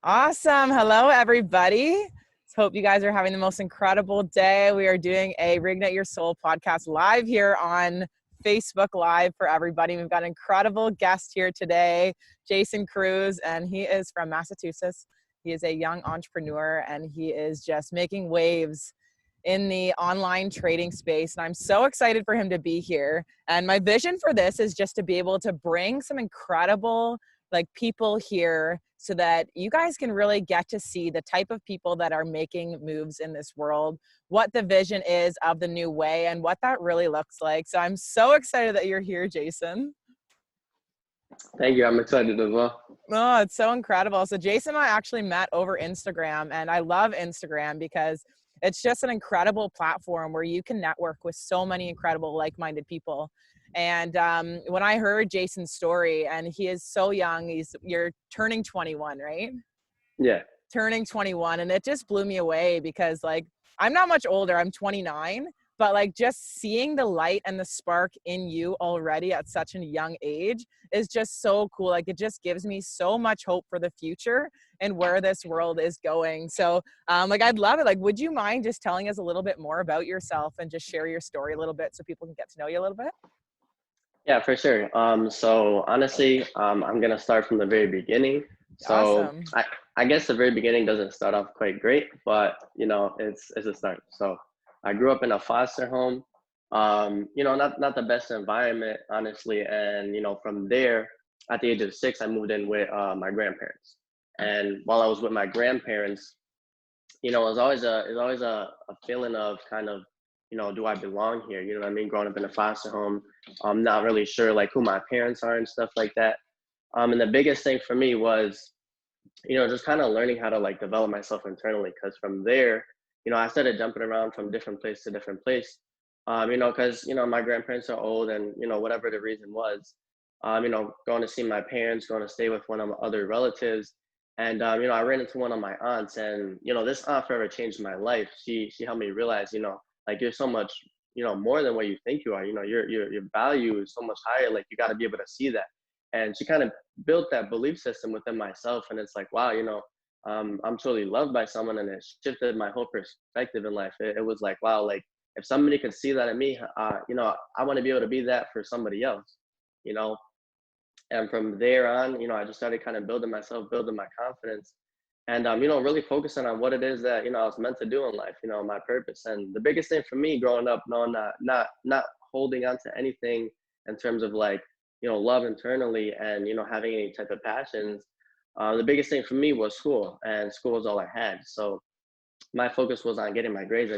Awesome. Hello, everybody. Hope you guys are having the most incredible day. We are doing a Reignite Your Soul podcast live here on Facebook Live for everybody. We've got an incredible guest here today, Jason Cruz, and he is from Massachusetts. He is a young entrepreneur, and he is just making waves in the online trading space. And I'm so excited for him to be here. And my vision for this is just to be able to bring some incredible people here so that you guys can really get to see the type of people that are making moves in this world, what the vision is of the new way and what that really looks like. So I'm so excited that you're here, Jason. Thank you. I'm excited as well. Oh, it's so incredible. So Jason and I actually met over Instagram, and I love Instagram because it's just an incredible platform where you can network with so many incredible like-minded people. And when I heard Jason's story, and he is so young, you're turning 21, right? Yeah. Turning 21, and it just blew me away because I'm not much older, I'm 29, but just seeing the light and the spark in you already at such a young age is just so cool. It just gives me so much hope for the future and where this world is going. So I'd love it. Would you mind just telling us a little bit more about yourself and just share your story a little bit so people can get to know you a little bit? Yeah, for sure. So honestly, I'm gonna start from the very beginning. So Awesome. I guess the very beginning doesn't start off quite great, but it's a start. So I grew up in a foster home. Not the best environment, honestly. And from there, at the age of 6, I moved in with my grandparents. And while I was with my grandparents, it was always a feeling of kind of, do I belong here? You know what I mean? Growing up in a foster home, I'm not really sure who my parents are and stuff like that. And the biggest thing for me was, just kind of learning how to develop myself internally. Because from there, I started jumping around from different place to different place. Because my grandparents are old, and whatever the reason was, going to see my parents, going to stay with one of my other relatives. And I ran into one of my aunts, and this aunt forever changed my life. She helped me realize, you're so much, more than what you think you are. Your value is so much higher. You got to be able to see that. And she kind of built that belief system within myself, and it's wow, I'm truly loved by someone, and it shifted my whole perspective in life. It was wow, if somebody could see that in me, I want to be able to be that for somebody else, you know. And from there on, I just started kind of building myself, building my confidence, and really focusing on what it is that I was meant to do in life, my purpose. And the biggest thing for me growing up, no, not holding on to anything in terms of love internally, and having any type of passions. The biggest thing for me was school, and school was all I had. So my focus was on getting my grades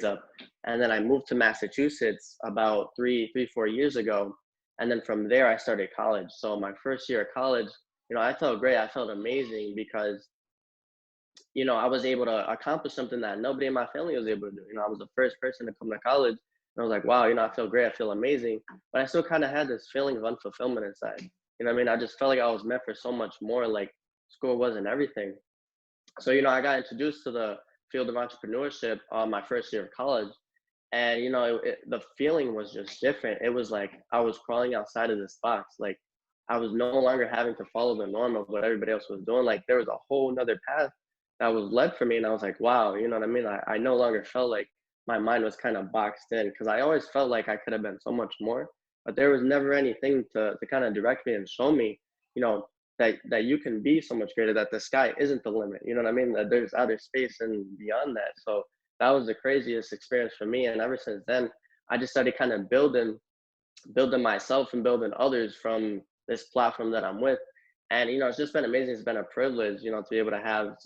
up. And then I moved to Massachusetts about 4 years ago. And then from there, I started college. So my first year of college, I felt great. I felt amazing because, I was able to accomplish something that nobody in my family was able to do. I was the first person to come to college. And I was like, wow, I feel great. I feel amazing. But I still kind of had this feeling of unfulfillment inside. You know what I mean? I just felt like I was meant for so much more. School wasn't everything. So, I got introduced to the field of entrepreneurship my first year of college. And, the feeling was just different. It was like I was crawling outside of this box. I was no longer having to follow the norm of what everybody else was doing. There was a whole nother path that was led for me. And I was like, wow, you know what I mean? I no longer felt like my mind was kind of boxed in, because I always felt like I could have been so much more. But there was never anything to kind of direct me and show me, that you can be so much greater, that the sky isn't the limit. You know what I mean? That there's outer space and beyond that. So that was the craziest experience for me. And ever since then, I just started kind of building myself and building others from this platform that I'm with. And, it's just been amazing. It's been a privilege, to be able to have,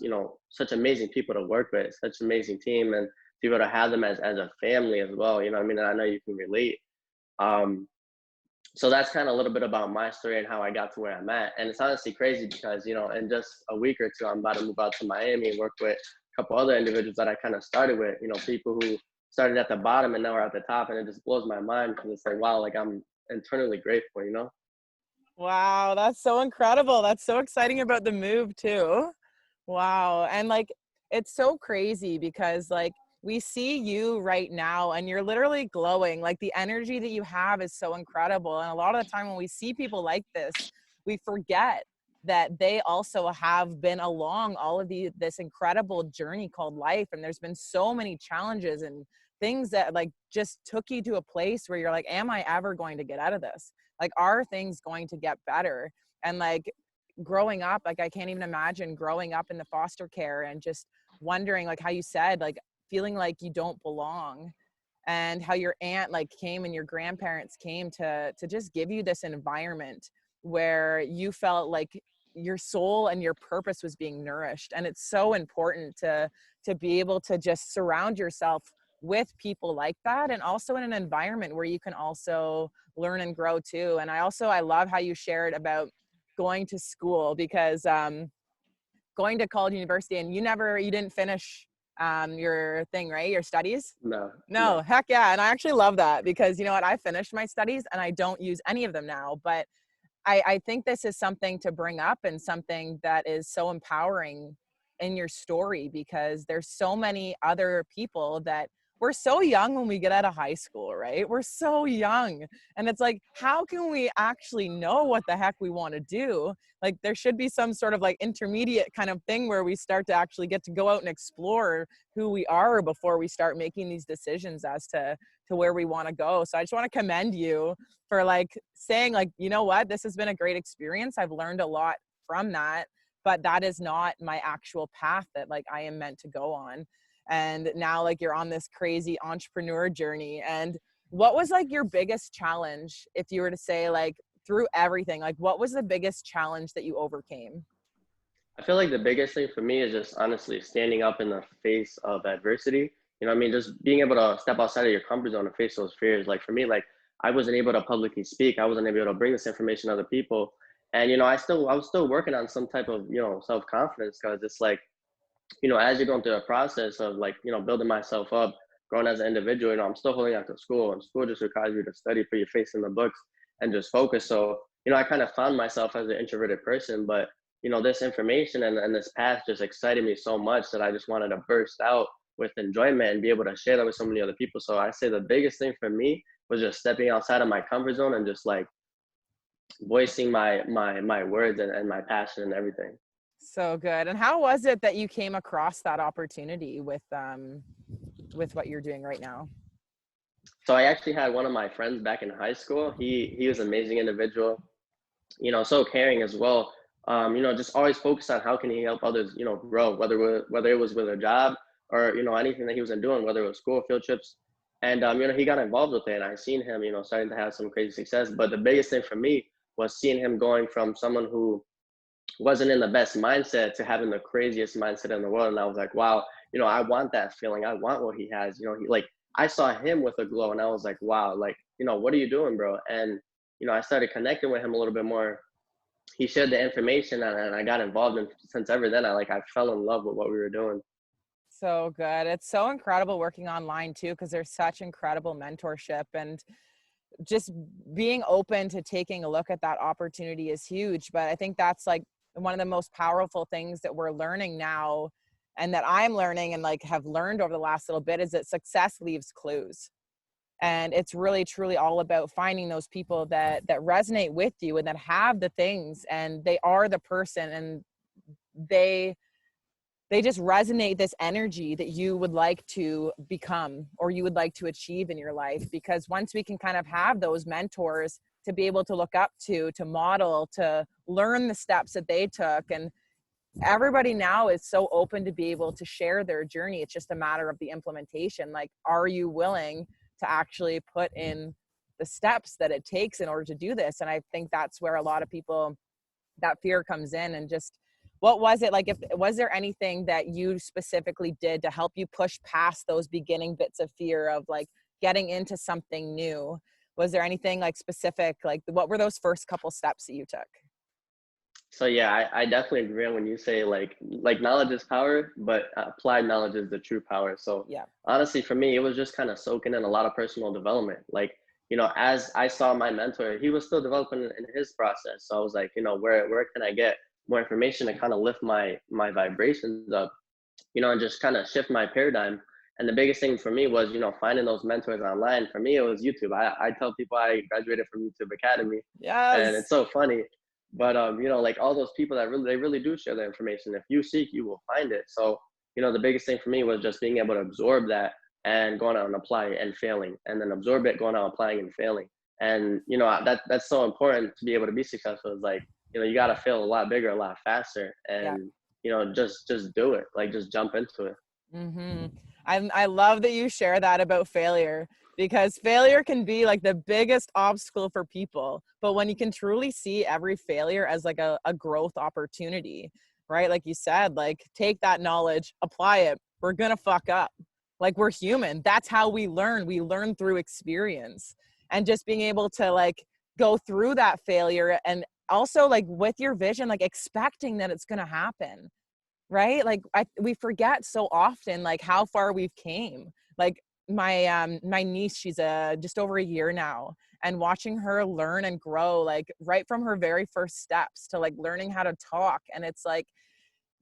such amazing people to work with, such an amazing team, and to be able to have them as a family as well. You know what I mean? And I know you can relate. So that's kind of a little bit about my story and how I got to where I'm at. And it's honestly crazy because, in just a week or two, I'm about to move out to Miami and work with a couple other individuals that I kind of started with, people who started at the bottom and now are at the top. And it just blows my mind because it's wow, I'm internally grateful. Wow, that's so incredible. That's so exciting about the move too. Wow. And it's so crazy because we see you right now and you're literally glowing. The energy that you have is so incredible. And a lot of the time when we see people like this, we forget that they also have been along all of this incredible journey called life. And there's been so many challenges and things that like just took you to a place where you're like, am I ever going to get out of this? Like, are things going to get better? And like growing up, like I can't even imagine growing up in the foster care and just wondering, like how you said, like feeling like you don't belong, and how your aunt like came and your grandparents came to just give you this environment where you felt like your soul and your purpose was being nourished. And it's so important to be able to just surround yourself with people like that, and also in an environment where you can also learn and grow too. And I love how you shared about going to school, because going to college, university, and you didn't finish your thing, right? Your studies? No, No, no. heck yeah. And I actually love that, because you know what? I finished my studies and I don't use any of them now, but I think this is something to bring up, and something that is so empowering in your story, because there's so many other people that we're so young when we get out of high school, right? We're so young. And it's like, how can we actually know what the heck we want to do? Like, there should be some sort of like intermediate kind of thing where we start to actually get to go out and explore who we are before we start making these decisions as to where we want to go. So I just want to commend you for like saying like, you know what, this has been a great experience. I've learned a lot from that, but that is not my actual path that like I am meant to go on. And now like you're on this crazy entrepreneur journey. And what was like your biggest challenge, if you were to say like through everything, like what was the biggest challenge that you overcame? I feel like the biggest thing for me is just honestly standing up in the face of adversity. You know what I mean? Just being able to step outside of your comfort zone and face those fears. Like for me, like I wasn't able to publicly speak. I wasn't able to bring this information to other people. And, you know, I was still working on some type of, you know, self-confidence, because it's like, you know, as you're going through a process of like, you know, building myself up, growing as an individual, you know, I'm still holding out to school, and school just requires you to study, put your face in the books, and just focus. So, you know, I kind of found myself as an introverted person, but, you know, this information and this path just excited me so much that I just wanted to burst out with enjoyment and be able to share that with so many other people. So I say the biggest thing for me was just stepping outside of my comfort zone and just like voicing my words and my passion and everything. So good. And how was it that you came across that opportunity with what you're doing right now? So I actually had one of my friends back in high school. He was an amazing individual, you know, so caring as well. You know, just always focused on how can he help others, you know, grow, whether it was with a job or, you know, anything that he was doing, whether it was school field trips. And you know, he got involved with it, and I seen him, you know, starting to have some crazy success. But the biggest thing for me was seeing him going from someone who wasn't in the best mindset to having the craziest mindset in the world. And I was like, wow, you know, I want that feeling. I want what he has. You know, he like I saw him with a glow, and I was like, wow, like, you know, what are you doing, bro? And you know, I started connecting with him a little bit more. He shared the information, and I got involved, and since ever then I fell in love with what we were doing. So good. It's so incredible working online too, because there's such incredible mentorship, and just being open to taking a look at that opportunity is huge. But I think that's like one of the most powerful things that we're learning now, and that I'm learning and like have learned over the last little bit, is that success leaves clues. And it's really truly all about finding those people that resonate with you and that have the things, and they are the person, and they just resonate this energy that you would like to become or you would like to achieve in your life. Because once we can kind of have those mentors to be able to look up to model, to learn the steps that they took, and everybody now is so open to be able to share their journey. It's just a matter of the implementation. Like, are you willing to actually put in the steps that it takes in order to do this? And I think that's where a lot of people, that fear comes in. And just, what was it like? If was there anything that you specifically did to help you push past those beginning bits of fear of like getting into something new? Was there anything like specific, like what were those first couple steps that you took? So yeah, I definitely agree on when you say like knowledge is power, but applied knowledge is the true power. So Yeah. honestly, for me, it was just kind of soaking in a lot of personal development. Like, you know, as I saw my mentor, he was still developing in his process. So I was like, you know, where can I get more information to kind of lift my vibrations up, you know, and just kind of shift my paradigm. And the biggest thing for me was, you know, finding those mentors online. For me, it was YouTube. I tell people I graduated from YouTube Academy, and Yes. it's so funny. But you know, like all those people that really, they really do share the information. If you seek, you will find it. So, you know, the biggest thing for me was just being able to absorb that and going out and apply it and failing, and then absorb it, going out applying and failing. And you know, that's so important to be able to be successful. Is like, you know, you got to fail a lot bigger, a lot faster, Yeah. and you know, just do it. Like just jump into it. Mm-hmm. I love that you share that about failure, because failure can be like the biggest obstacle for people. But when you can truly see every failure as like a growth opportunity, right? Like you said, like take that knowledge, apply it. We're going to fuck up. Like we're human. That's how we learn. We learn through experience. And just being able to like go through that failure, and also like with your vision, like expecting that it's going to happen, right? Like we forget so often like how far we've came. Like my niece, she's just over a year now, and watching her learn and grow, like right from her very first steps to like learning how to talk. And it's like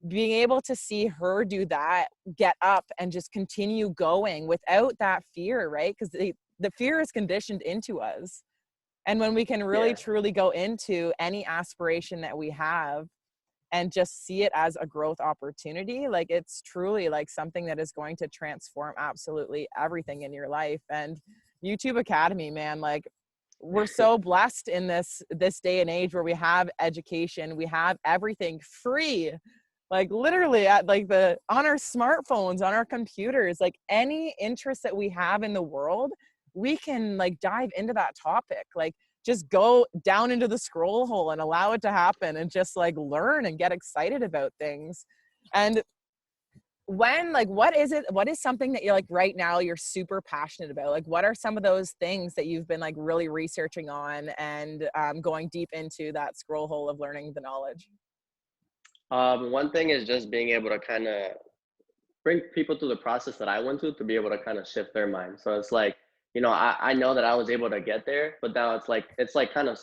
being able to see her do that, get up and just continue going without that fear, right? Because the fear is conditioned into us. And when we can really Yeah. truly go into any aspiration that we have and just see it as a growth opportunity, like it's truly like something that is going to transform absolutely everything in your life. And YouTube Academy, man, like we're so blessed in this day and age where we have education, we have everything free, like literally at like on our smartphones, on our computers, like any interest that we have in the world, we can like dive into that topic. Like just go down into the scroll hole and allow it to happen and just like learn and get excited about things. And when like what is something that you're like right now you're super passionate about? Like what are some of those things that you've been like really researching on and going deep into that scroll hole of learning the knowledge? One thing is just being able to kind of bring people through the process that I went through to be able to kind of shift their mind. So it's like, you know, I know that I was able to get there, but now it's like kind of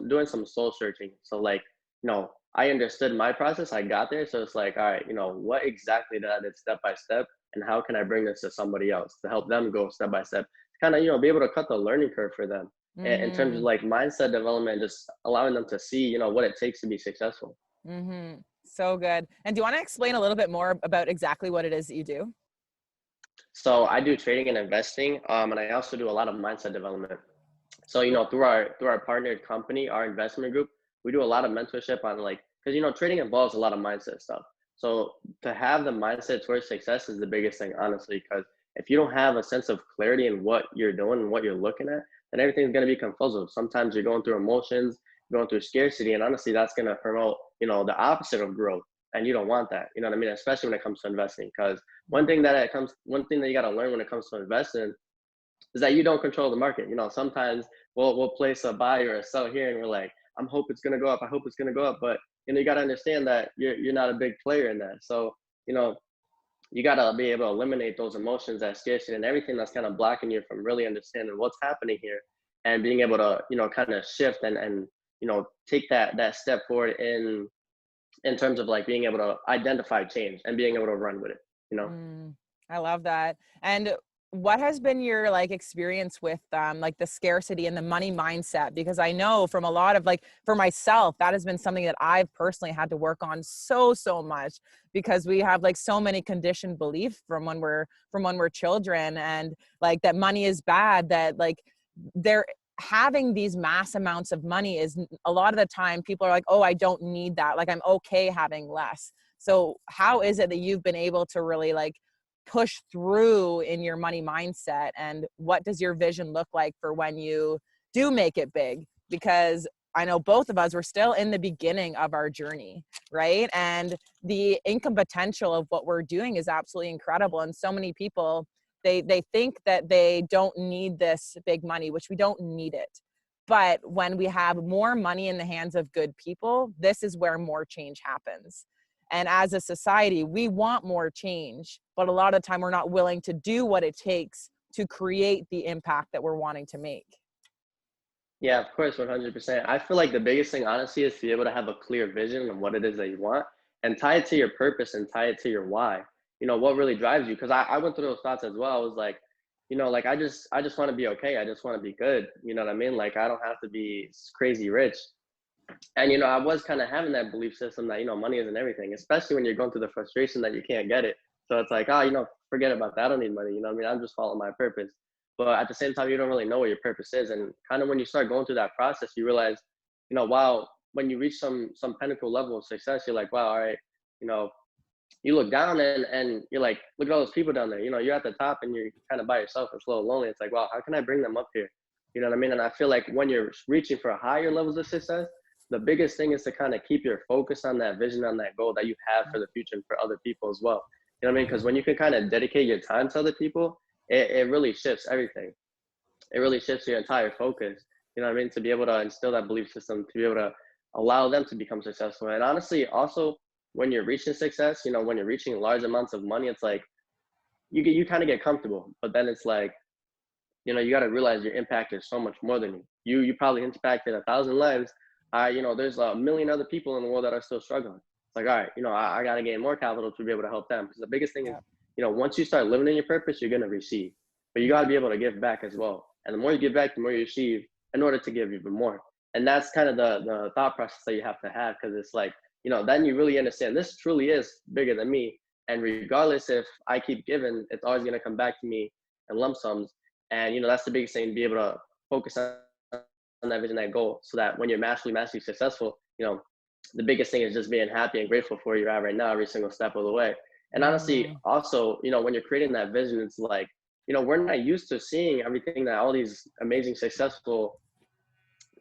doing some soul searching. So like, you know, I understood my process, I got there. So it's like, all right, you know, what exactly did I did step by step, and how can I bring this to somebody else to help them go step by step? Kind of, you know, be able to cut the learning curve for them in terms of Mm-hmm. like mindset development, just allowing them to see, you know, what it takes to be successful. Mm-hmm. So good. And do you want to explain a little bit more about exactly what it is that you do? So I do trading and investing, and I also do a lot of mindset development. So you know, through our partnered company, our investment group, we do a lot of mentorship on like, because you know, trading involves a lot of mindset stuff. So to have the mindset towards success is the biggest thing, honestly, because if you don't have a sense of clarity in what you're doing and what you're looking at, then everything's going to be confusive. Sometimes you're going through emotions, going through scarcity, and honestly, that's going to promote, you know, the opposite of growth, and you don't want that. You know what I mean? Especially when it comes to investing, because one thing that you got to learn when it comes to investing is that you don't control the market. You know, sometimes we'll place a buy or a sell here, and we're like, I'm hope it's gonna go up. I hope it's gonna go up. But you know, you got to understand that you're not a big player in that. So you know, you got to be able to eliminate those emotions, that scarcity, and everything that's kind of blocking you from really understanding what's happening here, and being able to, you know, kind of shift and you know, take that step forward in terms of like being able to identify change and being able to run with it. You know. Mm, I love that. And what has been your like experience with like the scarcity and the money mindset? Because I know from a lot of like for myself, that has been something that I've personally had to work on so much, because we have like so many conditioned beliefs from when we're children, and like that money is bad, that like they're having these mass amounts of money is a lot of the time people are like, oh, I don't need that, like I'm okay having less. So how is it that you've been able to really like push through in your money mindset, and what does your vision look like for when you do make it big? Because I know both of us were still in the beginning of our journey, right? And the income potential of what we're doing is absolutely incredible. And so many people, they think that they don't need this big money, which we don't need it. But when we have more money in the hands of good people, this is where more change happens. And as a society, we want more change, but a lot of the time we're not willing to do what it takes to create the impact that we're wanting to make. Yeah, of course, 100%. I feel like the biggest thing, honestly, is to be able to have a clear vision of what it is that you want and tie it to your purpose and tie it to your why. You know, what really drives you. Because I went through those thoughts as well. I was like, you know, like I just want to be okay. I just want to be good. You know what I mean? Like I don't have to be crazy rich. And, I was kind of having that belief system that, money isn't everything, especially when you're going through the frustration that you can't get it. So it's like, forget about that. I don't need money. You know what I mean? I'm just following my purpose. But at the same time, you don't really know what your purpose is. And kind of when you start going through that process, you realize, wow, when you reach some pinnacle level of success, you're like, wow, all right, you know, you look down and you're like, look at all those people down there. You're at the top and you're kind of by yourself. It's a little lonely. It's like, wow, how can I bring them up here? You know what I mean? And I feel like when you're reaching for higher levels of success, the biggest thing is to kind of keep your focus on that vision, on that goal that you have for the future and for other people as well. You know what I mean? Because when you can kind of dedicate your time to other people, it really shifts everything. It really shifts your entire focus. You know what I mean? To be able to instill that belief system, to be able to allow them to become successful. And honestly, also when you're reaching success, when you're reaching large amounts of money, it's like you kind of get comfortable. But then it's like, you got to realize your impact is so much more than you. You probably impacted 1,000 lives. There's a million other people in the world that are still struggling. It's like, all right, I got to gain more capital to be able to help them. Because the biggest thing is, once you start living in your purpose, you're going to receive. But you got to be able to give back as well. And the more you give back, the more you receive in order to give even more. And that's kind of the thought process that you have to have, because it's like, then you really understand this truly is bigger than me. And regardless if I keep giving, it's always going to come back to me in lump sums. And, that's the biggest thing, to be able to focus on that vision, that goal, so that when you're massively successful, the biggest thing is just being happy and grateful for where you're at right now, every single step of the way. And honestly, also, when you're creating that vision, it's like, we're not used to seeing everything that all these amazing, successful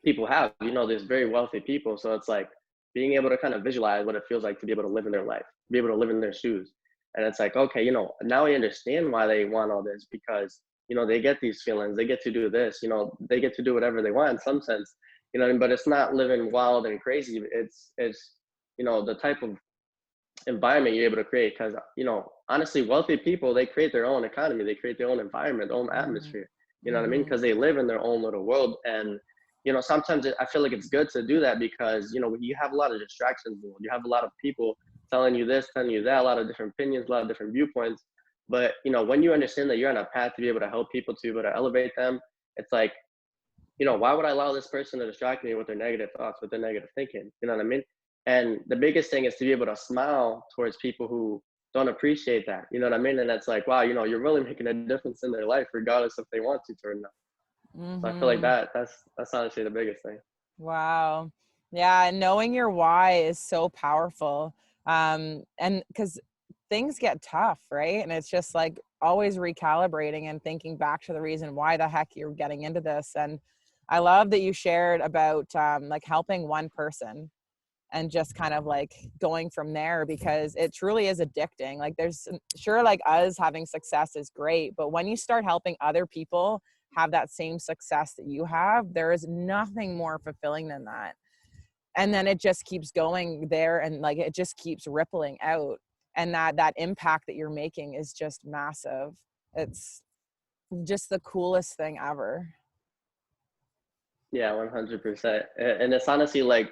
people have. There's very wealthy people. So it's like being able to kind of visualize what it feels like to be able to live in their life, be able to live in their shoes. And it's like, okay, now I understand why they want all this, because, they get these feelings, they get to do this, they get to do whatever they want in some sense, but it's not living wild and crazy. It's, the type of environment you're able to create. Because, honestly, wealthy people, they create their own economy, they create their own environment, their own atmosphere, you know what I mean? Because they live in their own little world. And, sometimes I feel like it's good to do that, because, you have a lot of distractions. You have a lot of people telling you this, telling you that, a lot of different opinions, a lot of different viewpoints. But, when you understand that you're on a path to be able to help people, to be able to elevate them, it's like, why would I allow this person to distract me with their negative thoughts, with their negative thinking? You know what I mean? And the biggest thing is to be able to smile towards people who don't appreciate that. You know what I mean? And that's like, wow, you're really making a difference in their life, regardless if they want to or not. So I feel like that's honestly the biggest thing. Wow. Yeah. Knowing your why is so powerful. And because things get tough, right? And it's just like always recalibrating and thinking back to the reason why the heck you're getting into this. And I love that you shared about like helping one person and just kind of like going from there, because it truly is addicting. Like there's sure, like us having success is great, but when you start helping other people have that same success that you have, there is nothing more fulfilling than that. And then it just keeps going there, and like it just keeps rippling out, and that impact that you're making is just massive. It's just the coolest thing ever. Yeah, 100%. And it's honestly like,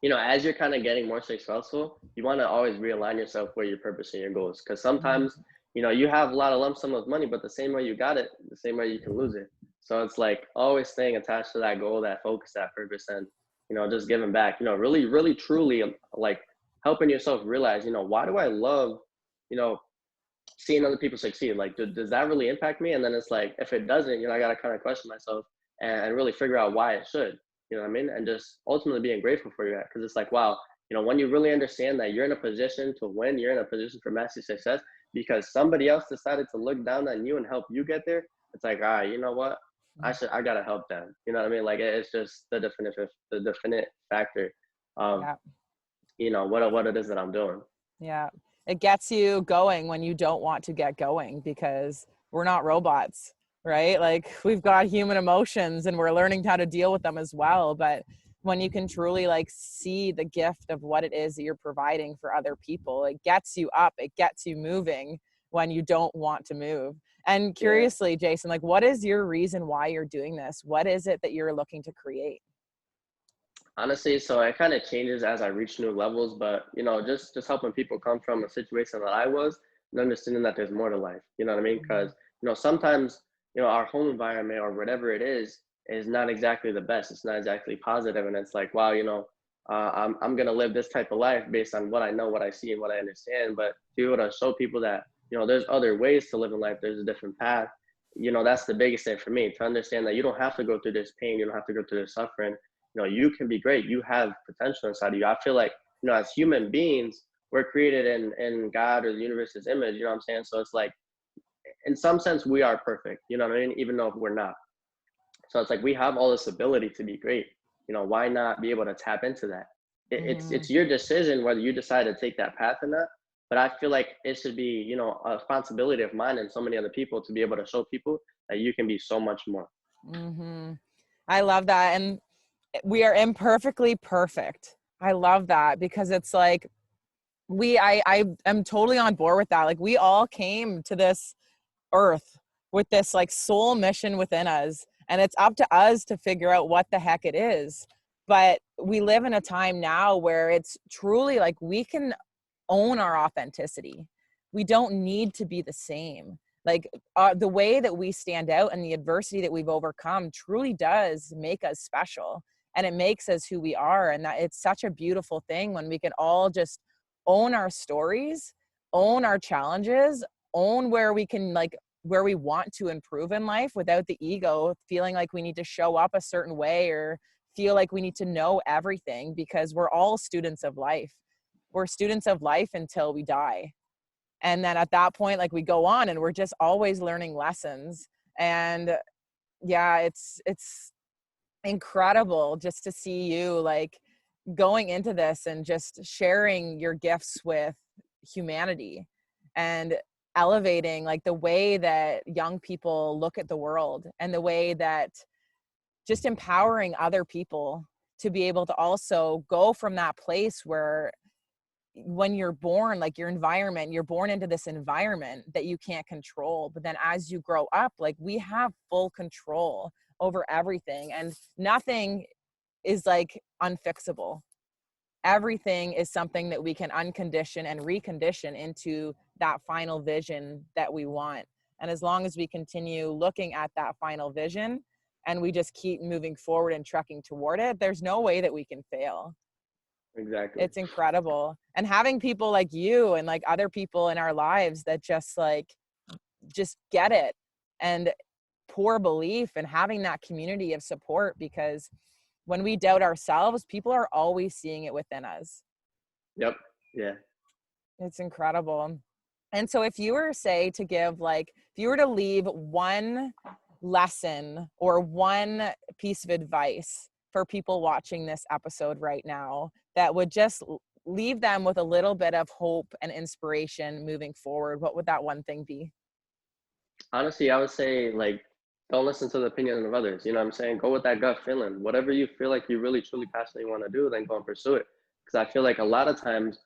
as you're kind of getting more successful, you want to always realign yourself where your purpose and your goals. Because sometimes, you have a lot of lump sum of money, but the same way you got it, the same way you can lose it. So it's like always staying attached to that goal, that focus, that purpose, and, just giving back, really, really, truly, like helping yourself realize, why do I love, seeing other people succeed? Like, does that really impact me? And then it's like, if it doesn't, I got to kind of question myself and really figure out why it should. You know what I mean? And just ultimately being grateful for that. Because it's like, wow, when you really understand that you're in a position to win, you're in a position for massive success because somebody else decided to look down on you and help you get there. It's like, all right, you know what? I gotta help them. You know what I mean? Like it's just the definite factor of, what it is that I'm doing. Yeah. It gets you going when you don't want to get going, because we're not robots, right? Like we've got human emotions and we're learning how to deal with them as well. But when you can truly like see the gift of what it is that you're providing for other people, it gets you up, it gets you moving when you don't want to move. And curiously, Jason, like what is your reason why you're doing this? What is it that you're looking to create? Honestly, so it kind of changes as I reach new levels, but just helping people come from a situation that I was and understanding that there's more to life. You know what I mean? Because sometimes our home environment or whatever it is, is not exactly the best. It's not exactly positive, and it's like, wow, I'm gonna live this type of life based on what I know, what I see, and what I understand. But to be able to show people that there's other ways to live in life. There's a different path. That's the biggest thing for me, to understand that you don't have to go through this pain. You don't have to go through this suffering. You can be great. You have potential inside of you. I feel like as human beings, we're created in God or the universe's image. You know what I'm saying? So it's like, in some sense, we are perfect. You know what I mean? Even though we're not. So it's like we have all this ability to be great. Why not be able to tap into that? It's your decision whether you decide to take that path or not. But I feel like it should be, a responsibility of mine and so many other people to be able to show people that you can be so much more. I love that. And we are imperfectly perfect. I love that, because it's like I am totally on board with that. Like, we all came to this earth with this like soul mission within us, and it's up to us to figure out what the heck it is. But we live in a time now where it's truly like we can own our authenticity. We don't need to be the same. Like, the way that we stand out and the adversity that we've overcome truly does make us special, and it makes us who we are. And that it's such a beautiful thing when we can all just own our stories, own our challenges, own where we can, like, where we want to improve in life, without the ego feeling like we need to show up a certain way or feel like we need to know everything, because we're all students of life. We're students of life until we die. And then at that point, like, we go on and we're just always learning lessons. And yeah, it's incredible just to see you like going into this and just sharing your gifts with humanity and elevating like the way that young people look at the world, and the way that just empowering other people to be able to also go from that place where, when you're born, like, your environment, you're born into this environment that you can't control. But then as you grow up, like, we have full control over everything, and nothing is like unfixable. Everything is something that we can uncondition and recondition into that final vision that we want. And as long as we continue looking at that final vision and we just keep moving forward and trekking toward it, there's no way that we can fail. Exactly. It's incredible. And having people like you and like other people in our lives that just get it and pour belief, and having that community of support, because when we doubt ourselves, people are always seeing it within us. Yep. Yeah. It's incredible. And so if you were, say, to give, like, if you were to leave one lesson or one piece of advice for people watching this episode right now that would just leave them with a little bit of hope and inspiration moving forward, what would that one thing be? Honestly, I would say, like, don't listen to the opinion of others. You know what I'm saying? Go with that gut feeling. Whatever you feel like you really truly passionately want to do, then go and pursue it. Because I feel like a lot of times,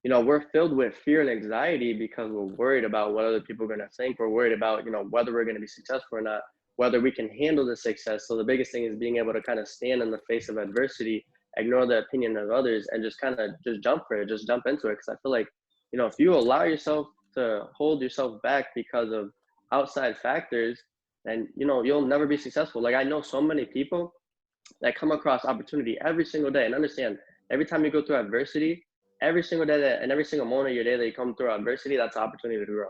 we're filled with fear and anxiety because we're worried about what other people are going to think. We're worried about, whether we're going to be successful or not, whether we can handle the success. So the biggest thing is being able to kind of stand in the face of adversity, ignore the opinion of others, and just kind of just jump for it, just jump into it. Because I feel like, if you allow yourself to hold yourself back because of outside factors, then, you'll never be successful. Like, I know so many people that come across opportunity every single day, and understand, every time you go through adversity, every single day and every single moment of your day that you come through adversity, that's an opportunity to grow.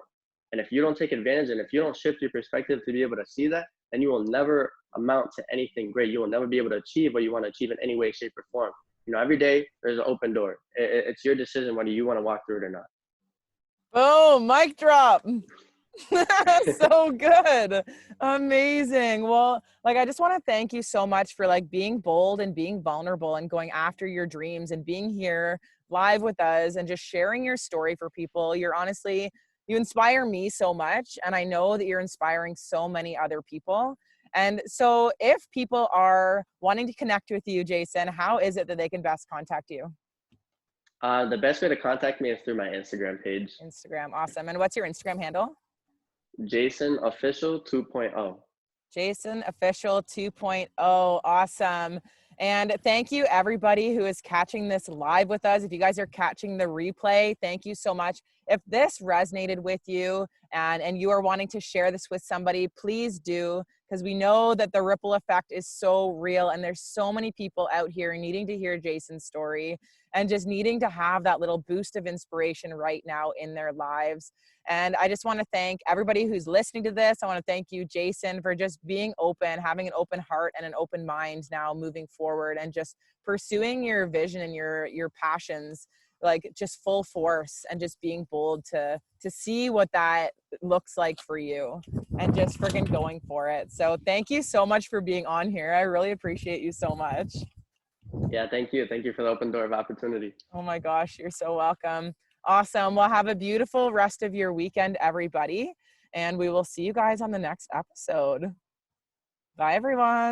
And if you don't take advantage, and if you don't shift your perspective to be able to see that, then you will never amount to anything great. You will never be able to achieve what you want to achieve in any way, shape, or form. Every day there's an open door. It's your decision whether you want to walk through it or not. Oh, mic drop. So good. Amazing. Well, like, I just want to thank you so much for like being bold and being vulnerable and going after your dreams and being here live with us and just sharing your story for people. You inspire me so much, and I know that you're inspiring so many other people. And so if people are wanting to connect with you, Jason, how is it that they can best contact you? The best way to contact me is through my Instagram page. Instagram. Awesome. And what's your Instagram handle? Jason Official 2.0. Jason Official 2.0. Awesome. And thank you, everybody who is catching this live with us. If you guys are catching the replay, thank you so much. If this resonated with you and you are wanting to share this with somebody, please do, because we know that the ripple effect is so real, and there's so many people out here needing to hear Jason's story and just needing to have that little boost of inspiration right now in their lives. And I just want to thank everybody who's listening to this. I want to thank you, Jason, for just being open, having an open heart and an open mind now moving forward, and just pursuing your vision and your passions, like just full force, and just being bold to see what that looks like for you, and just freaking going for it. So thank you so much for being on here. I really appreciate you so much. Yeah, thank you. Thank you for the open door of opportunity. Oh my gosh, you're so welcome. Awesome. Well, have a beautiful rest of your weekend, everybody. And we will see you guys on the next episode. Bye, everyone.